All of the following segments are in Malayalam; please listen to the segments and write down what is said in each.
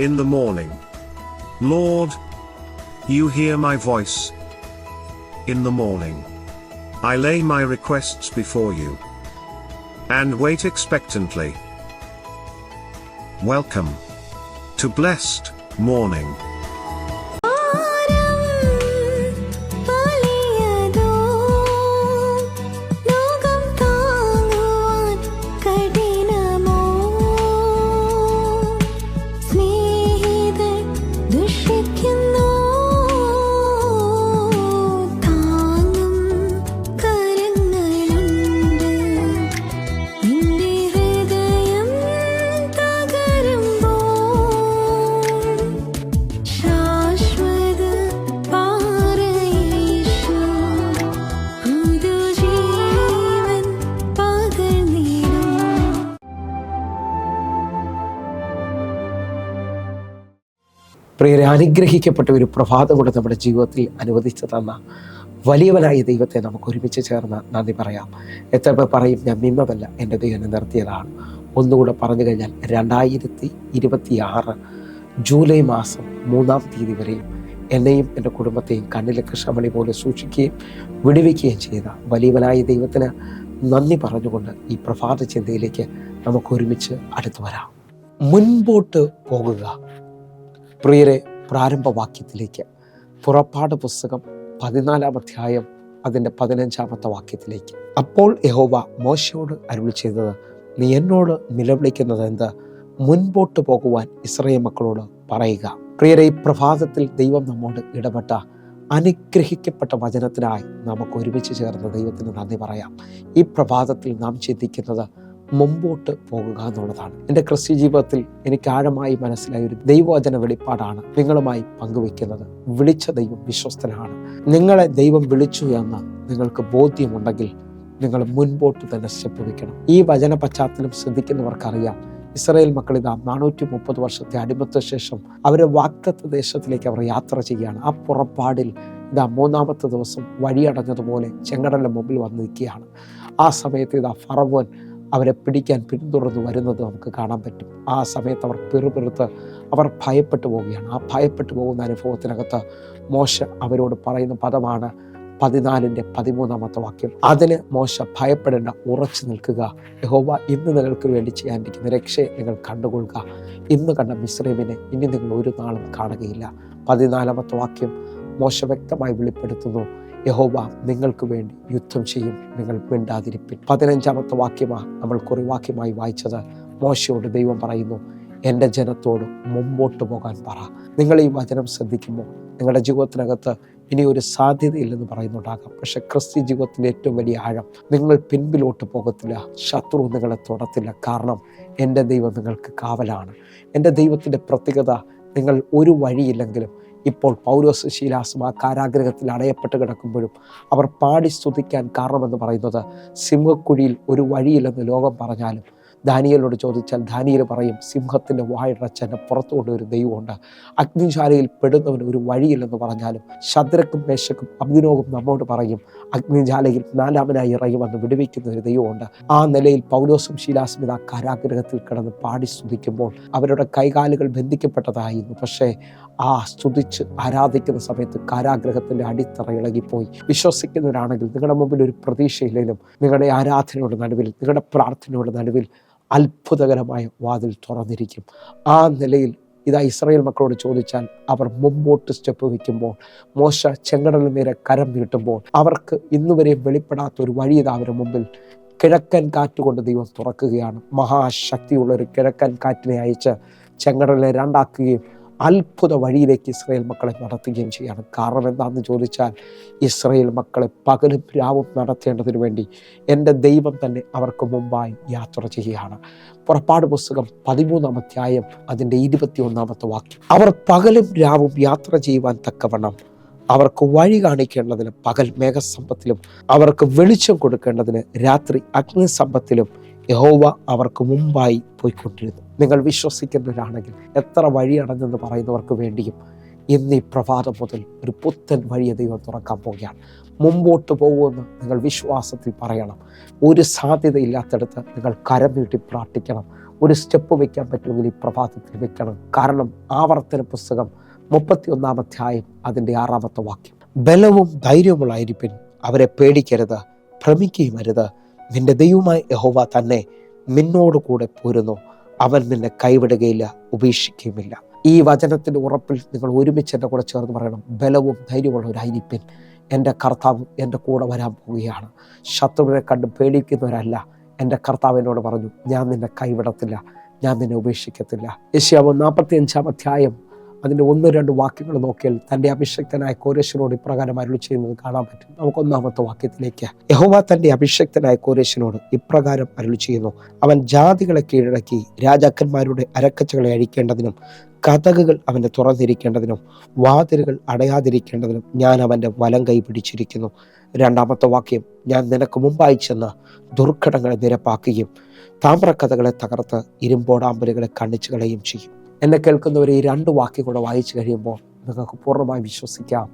in the morning. Lord, you hear my voice. In the morning, I lay my requests before you and wait expectantly. Welcome to Blessed Morning. പ്രിയരെ, അനുഗ്രഹിക്കപ്പെട്ട ഒരു പ്രഭാതം കൂടെ നമ്മുടെ ജീവിതത്തിൽ അനുവദിച്ചു തന്ന വലിയവനായ ദൈവത്തെ നമുക്ക് ഒരുമിച്ച് ചേർന്ന് നന്ദി പറയാം. എത്ര പേർ പറയും, ഞാൻ മിമ്മമല്ല, എൻ്റെ ദൈവം നിർത്തിയതാണ്. ഒന്നുകൂടെ പറഞ്ഞു കഴിഞ്ഞാൽ 2026 ജൂലൈ മാസം 3-ാം തീയതി വരെയും എന്നെയും എൻ്റെ കുടുംബത്തെയും കണ്ണിലെ കൃഷ്ണമണി പോലെ സൂക്ഷിക്കുകയും വിടുവിക്കുകയും ചെയ്ത വലിയവനായ ദൈവത്തിന് നന്ദി പറഞ്ഞുകൊണ്ട് ഈ പ്രഭാത ചിന്തയിലേക്ക് നമുക്ക് ഒരുമിച്ച് അടുത്തു വരാം. മുൻപോട്ട് പോകുക. പ്രിയരെ, പ്രാരംഭവാക്യത്തിലേക്ക്, പുറപ്പാട് പുസ്തകം 14-ാം അധ്യായം അതിൻ്റെ 15-ാമത്തെ വാക്യത്തിലേക്ക്. അപ്പോൾ യഹോവ മോശയോട് അരുളി ചെയ്തത്, നീ എന്നോട് നിലവിളിക്കുന്നത് എന്ത്? മുൻപോട്ട് പോകുവാൻ ഇസ്രായേൽ മക്കളോട് പറയുക. പ്രിയരെ, ഈ പ്രഭാതത്തിൽ ദൈവം നമ്മോട് ഇടപെട്ട അനുഗ്രഹിക്കപ്പെട്ട വചനത്തിനായി നമുക്ക് ഒരുമിച്ച് ചേർന്ന് ദൈവത്തിന് നന്ദി പറയാം. ഈ പ്രഭാതത്തിൽ നാം ചിന്തിക്കുന്നത് മുമ്പോട്ട് പോകുക എന്നുള്ളതാണ്. എൻ്റെ ക്രിസ്ത്യ ജീവിതത്തിൽ എനിക്ക് ആഴമായി മനസ്സിലായ ഒരു ദൈവവചന വെളിപ്പാടാണ് നിങ്ങളുമായി പങ്കുവെക്കുന്നത്. വിളിച്ച ദൈവം വിശ്വസ്തനാണ്. നിങ്ങളെ ദൈവം വിളിച്ചു എന്ന് നിങ്ങൾക്ക് ബോധ്യമുണ്ടെങ്കിൽ നിങ്ങൾ മുൻപോട്ട് തന്നെ സ്റ്റെപ്പ് വയ്ക്കണം. ഈ വചന പശ്ചാത്തലം ശ്രദ്ധിക്കുന്നവർക്കറിയാം, ഇസ്രായേൽ മക്കൾ ഇതാ 430 വർഷത്തെ അടിമത്ത ശേഷം അവരെ വാഗ്ദത്ത ദേശത്തിലേക്ക് അവർ യാത്ര ചെയ്യുകയാണ്. ആ പുറപ്പാടിൽ ഇതാ 3-ാമത്തെ ദിവസം വഴിയടഞ്ഞതുപോലെ ചെങ്കടലിന്റെ മുമ്പിൽ വന്ന് നിൽക്കുകയാണ്. ആ സമയത്ത് ഇതാ ഫറവോൻ അവരെ പിടിക്കാൻ പിന്തുടർന്ന് വരുന്നത് നമുക്ക് കാണാൻ പറ്റും. ആ സമയത്ത് അവർ പിറുപിറുത്ത് അവർ ഭയപ്പെട്ടു പോവുകയാണ്. ആ ഭയപ്പെട്ടു പോകുന്ന അനുഭവത്തിനകത്ത് മോശ അവരോട് പറയുന്ന പദമാണ് 14-ന്റെ 13-ാമത്തെ വാക്യം. അതിന് മോശ ഭയപ്പെടേണ്ട, ഉറച്ചു നിൽക്കുക. യഹോവ ഇന്ന് നിങ്ങൾക്ക് വേണ്ടി ചെയ്യാനിരിക്കുന്ന രക്ഷയെ നിങ്ങൾ കണ്ടുകൊള്ളുക. ഇന്ന് കണ്ട മിസ്രൈമിനെ ഇനി നിങ്ങൾ ഒരു നാളും കാണുകയില്ല. 14-ാമത്തെ വാക്യം മോശ വ്യക്തമായി വെളിപ്പെടുത്തുന്നു, യഹോവ നിങ്ങൾക്ക് വേണ്ടി യുദ്ധം ചെയ്യും, നിങ്ങൾ മിണ്ടാതിരിപ്പിൻ. 15-ാമത്തെ വാക്യമാണ് നമ്മൾ കുറിവാക്യമായി വായിച്ചത്. മോശയോട് ദൈവം പറയുന്നു, എൻ്റെ ജനത്തോട് മുമ്പോട്ട് പോകാൻ പറ. നിങ്ങൾ ഈ വചനം ശ്രദ്ധിക്കുമ്പോൾ നിങ്ങളുടെ ജീവിതത്തിനകത്ത് ഇനി ഒരു സാധ്യതയില്ലെന്ന് പറയുന്നുണ്ടാകാം. പക്ഷെ ക്രിസ്ത്യ ജീവിതത്തിൻ്റെ ഏറ്റവും വലിയ ആഴം, നിങ്ങൾ പിൻപിലോട്ട് പോകത്തില്ല, ശത്രു നിങ്ങളെ തൊടത്തില്ല. കാരണം എൻ്റെ ദൈവം നിങ്ങൾക്ക് കാവലാണ്. എൻ്റെ ദൈവത്തിൻ്റെ പ്രത്യേകത, നിങ്ങൾ ഒരു വഴിയില്ലെങ്കിലും ഇപ്പോൾ പൗലോസ് ശീലാസും ആ കാരാഗ്രഹത്തിൽ അടയപ്പെട്ട് കിടക്കുമ്പോഴും അവർ പാടി സ്തുതിക്കാൻ കാരണമെന്ന് പറയുന്നത്, സിംഹക്കുഴിയിൽ ഒരു വഴിയില്ലെന്ന് ലോകം പറഞ്ഞാലും ദാനിയേലോട് ചോദിച്ചാൽ ദാനിയേൽ പറയും, സിംഹത്തിൻ്റെ വായടച്ച് എന്നെ പുറത്തു കൊണ്ടൊരു ദൈവമുണ്ട്. അഗ്നിശാലയിൽ പെടുന്നവന് ഒരു വഴിയില്ലെന്ന് പറഞ്ഞാലും ശദ്രക്കും മേശക്കും അബ്ദിനോഗും നമ്മോട് പറയും, അഗ്നിശാലയിൽ 4-ാമനായി ഇറങ്ങി വന്ന് വിടുവിക്കുന്ന ഒരു ദൈവമുണ്ട്. ആ നിലയിൽ പൗലോസും ശീലാസും ഇതാ കാരാഗ്രഹത്തിൽ കിടന്ന് പാടി സ്തുതിക്കുമ്പോൾ അവരുടെ കൈകാലുകൾ ബന്ധിക്കപ്പെട്ടതായിരുന്നു. പക്ഷേ ആ സ്തുതിച്ച് ആരാധിക്കുന്ന സമയത്ത് കാരാഗ്രഹത്തിൻ്റെ അടിത്തറ ഇളകിപ്പോയി. വിശ്വസിക്കുന്നവരാണെങ്കിൽ നിങ്ങളുടെ മുമ്പിൽ ഒരു പ്രതീക്ഷയില്ലെങ്കിലും നിങ്ങളുടെ ആരാധനയുടെ നടുവിൽ, നിങ്ങളുടെ പ്രാർത്ഥനയുടെ നടുവിൽ അത്ഭുതകരമായ വാതിൽ തുറന്നിരിക്കും. ആ നിലയിൽ ഇതാ ഇസ്രായേൽ മക്കളോട് ചോദിച്ചാൽ അവർ മുമ്പോട്ട് സ്റ്റെപ്പ് വയ്ക്കുമ്പോൾ, മോശ ചെങ്കടലിന് നേരെ കരം നീട്ടുമ്പോൾ അവർക്ക് ഇന്നുവരെ വെളിപ്പെടാത്ത ഒരു വഴി ഇതാ അവരുടെ മുമ്പിൽ കിഴക്കൻ കാറ്റുകൊണ്ട് ദൈവം തുറക്കുകയാണ്. മഹാശക്തിയുള്ള ഒരു കിഴക്കൻ കാറ്റിനെ അയച്ച് ചെങ്കടലിനെ രണ്ടാക്കുകയും അത്ഭുത വഴിയിലേക്ക് ഇസ്രായേൽ മക്കളെ നടത്തുകയും ചെയ്യാണ്. കാരണം എന്താണെന്ന് ചോദിച്ചാൽ, ഇസ്രായേൽ മക്കളെ പകലും രാവും നടത്തേണ്ടതിനു വേണ്ടി എൻ്റെ ദൈവം തന്നെ അവർക്ക് മുമ്പായി യാത്ര ചെയ്യുകയാണ്. പുറപ്പാട് പുസ്തകം 13-ാം അധ്യായം അതിൻ്റെ 21-ാമത്തെ വാക്യം. അവർ പകലും രാവും യാത്ര ചെയ്യുവാൻ തക്കവണ്ണം അവർക്ക് വഴി കാണിക്കേണ്ടതിന് പകൽ മേഘസമ്പത്തിലും അവർക്ക് വെളിച്ചം കൊടുക്കേണ്ടതിന് രാത്രി അഗ്നിസമ്പത്തിലും യഹോവ അവർക്ക് മുമ്പായി പോയിക്കൊണ്ടിരുന്നു. നിങ്ങൾ വിശ്വസിക്കുന്നവരാണെങ്കിൽ എത്ര വഴി അടഞ്ഞെന്ന് പറയുന്നവർക്ക് വേണ്ടിയും ഇന്ന് ഈ പ്രഭാതം മുതൽ ഒരു പുത്തൻ വഴിയെ ദൈവം തുറക്കാൻ പോവുകയാണ്. മുമ്പോട്ട് പോകുമെന്ന് നിങ്ങൾ വിശ്വാസത്തിൽ പറയണം. ഒരു സാധ്യതയില്ലാത്തടത്ത് നിങ്ങൾ കരം നീട്ടി പ്രാർത്ഥിക്കണം. ഒരു സ്റ്റെപ്പ് വയ്ക്കാൻ പറ്റുമെങ്കിൽ ഈ പ്രഭാതത്തിൽ വെക്കണം. കാരണം ആവർത്തന പുസ്തകം 31 അധ്യായം അതിൻ്റെ 6 വാക്യം, ബലവും ധൈര്യവുമുള്ളായിരിപ്പിൻ, അവരെ പേടിക്കരുത്, ഭ്രമിക്കുകയും അരുത്. നിന്റെ ദൈവമായ യഹോവ തന്നെ നിന്നോട് കൂടെ പോരുന്നു, അവൻ നിന്നെ കൈവിടുകയില്ല, ഉപേക്ഷിക്കുകയുമില്ല. ഈ വചനത്തിൻ്റെ ഉറപ്പിൽ നിങ്ങൾ ഒരുമിച്ച് എൻ്റെ കൂടെ ചേർന്ന് പറയണം, ബലവും ധൈര്യമുള്ളവരായിരിപ്പിൻ, എൻ്റെ കർത്താവ് എൻ്റെ കൂടെ വരാൻ പോവുകയാണ്. ശത്രുവിനെ കണ്ട് പേടിക്കുന്നവരല്ല. എൻ്റെ കർത്താവ് എന്നോട് പറഞ്ഞു, ഞാൻ നിന്നെ കൈവിടത്തില്ല, ഞാൻ നിന്നെ ഉപേക്ഷിക്കത്തില്ല. യെശയ്യാവ് 45 അധ്യായം അതിൻ്റെ 1-2 വാക്യങ്ങൾ നോക്കിയാൽ തൻ്റെ അഭിഷക്തനായ കോരേശിനോട് ഇപ്രകാരം അരുളി ചെയ്യുന്നത് കാണാൻ പറ്റും. നമുക്ക് 1-ാമത്തെ വാക്യത്തിലേക്ക്, യഹോവ തൻ്റെ അഭിഷക്തനായ കോരേശിനോട് ഇപ്രകാരം അരുളി ചെയ്യുന്നു, അവൻ ജാതികളെ കീഴടക്കി രാജാക്കന്മാരുടെ അരക്കച്ചകളെ അഴിക്കേണ്ടതിനും കതകുകൾ അവൻ്റെ തുറന്നിരിക്കേണ്ടതിനും വാതിലുകൾ അടയാതിരിക്കേണ്ടതിനും ഞാൻ അവൻ്റെ വലം കൈ പിടിച്ചിരിക്കുന്നു. 2-ാമത്തെ വാക്യം, ഞാൻ നിനക്ക് മുമ്പായി ചെന്ന് ദുർഘടങ്ങളെ നിരപ്പാക്കുകയും താമ്രക്കഥകളെ തകർത്ത് ഇരുമ്പോടാമ്പലുകളെ കണ്ണിച്ചു കളയുകയും ചെയ്യും. എന്നെ കേൾക്കുന്നവരെ ഈ 2 വാക്യം കൂടെ വായിച്ചു കഴിയുമ്പോൾ നിങ്ങൾക്ക് പൂർണ്ണമായി വിശ്വസിക്കാം,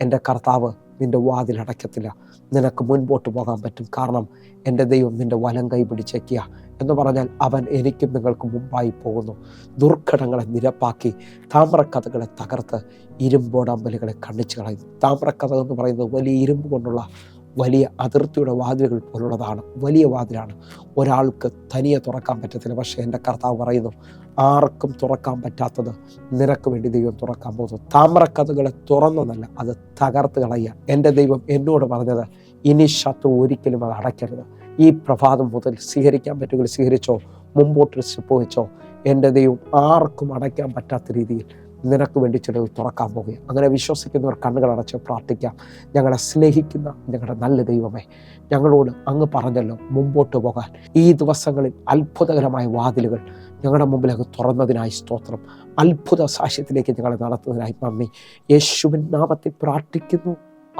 എൻ്റെ കർത്താവ് നിൻ്റെ വാതിലടയ്ക്കത്തില്ല, നിനക്ക് മുൻപോട്ട് പോകാൻ പറ്റും. കാരണം എൻ്റെ ദൈവം നിൻ്റെ വലം കൈ പിടിച്ചേക്കുക എന്ന് പറഞ്ഞാൽ അവൻ എനിക്കും നിങ്ങൾക്ക് മുമ്പായി പോകുന്നു. ദുർഘടങ്ങളെ നിരപ്പാക്കി താമ്രക്കഥകളെ തകർത്ത് ഇരുമ്പോടമ്പലുകളെ കണ്ണിച്ചു കളയുന്നു. താമ്രക്കഥ എന്ന് പറയുന്നത് വലിയ ഇരുമ്പ് കൊണ്ടുള്ള വലിയ അതിർത്തിയുടെ വാതിലുകൾ പോലുള്ളതാണ്. വലിയ വാതിലാണ്, ഒരാൾക്ക് തനിയെ തുറക്കാൻ പറ്റത്തില്ല. പക്ഷേ എൻ്റെ കർത്താവ് പറയുന്നു, ആർക്കും തുറക്കാൻ പറ്റാത്തത് നിനക്ക് വേണ്ടി ദൈവം തുറക്കാൻ പോകുന്നു. താമ്രക്കഥകളെ തുറന്നതല്ല, അത് തകർത്ത് കളയുക. എൻ്റെ ദൈവം എന്നോട് പറഞ്ഞത്, ഇനി ശത്രു ഒരിക്കലും അത് അടയ്ക്കരുത്. ഈ പ്രഭാതം മുതൽ സ്വീകരിക്കാൻ പറ്റുമെങ്കിൽ സ്വീകരിച്ചോ, മുമ്പോട്ട് സ്റ്റെപ്പ് വെച്ചോ. എൻ്റെ ദൈവം ആർക്കും അടയ്ക്കാൻ പറ്റാത്ത രീതിയിൽ നിനക്ക് വേണ്ടി ചിലത് തുറക്കാൻ പോകുക. അങ്ങനെ വിശ്വസിക്കുന്നവർ കണ്ണുകളടച്ച് പ്രാർത്ഥിക്കാം. ഞങ്ങളെ സ്നേഹിക്കുന്ന ഞങ്ങളുടെ നല്ല ദൈവമേ, ഞങ്ങളോട് അങ്ങ് പറഞ്ഞല്ലോ മുമ്പോട്ട് പോകാൻ. ഈ ദിവസങ്ങളിൽ അത്ഭുതകരമായ വാതിലുകൾ ഞങ്ങളുടെ മുമ്പിൽ അങ്ങ് തുറന്നതിനായി സ്തോത്രം. അത്ഭുത സാക്ഷ്യത്തിലേക്ക് ഞങ്ങളെ നടത്തുന്നതിനായി നന്ദി. യേശുവിൻ നാമത്തിൽ പ്രാർത്ഥിക്കുന്നു.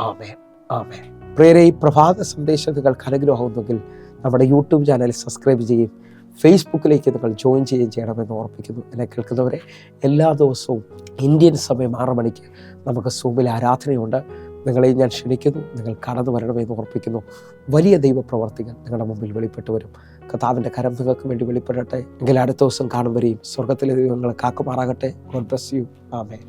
ആമേൻ, ആമേൻ. പ്രിയരേ, ഈ പ്രഭാത സന്ദേശം നിങ്ങൾക്ക് അനുഗ്രഹമാകുന്നെങ്കിൽ നമ്മുടെ യൂട്യൂബ് ചാനൽ സബ്സ്ക്രൈബ് ചെയ്യും, ഫേസ്ബുക്കിലേക്ക് നിങ്ങൾ ജോയിൻ ചെയ്യുകയും ചെയ്യണമെന്ന് ഓർപ്പിക്കുന്നു. എന്നെ കേൾക്കുന്നവരെ, എല്ലാ ദിവസവും ഇന്ത്യൻ സമയം 6 മണിക്ക് നമുക്ക് സൂമിൽ ആരാധനയുണ്ട്. നിങ്ങളെ ഞാൻ ക്ഷണിക്കുന്നു, നിങ്ങൾ കടന്നു വരണമെന്ന് ഓർപ്പിക്കുന്നു. വലിയ ദൈവപ്രവർത്തികൾ നിങ്ങളുടെ മുമ്പിൽ വെളിപ്പെട്ടു വരും. കർത്താവിൻ്റെ കരം നിങ്ങൾക്ക് വേണ്ടി വെളിപ്പെടട്ടെ. എങ്കിൽ അടുത്ത ദിവസം കാണും വരെയും സ്വർഗത്തിലെ ദൈവങ്ങളെ കാക്കുമാറാകട്ടെ. God bless you. ആമേൻ.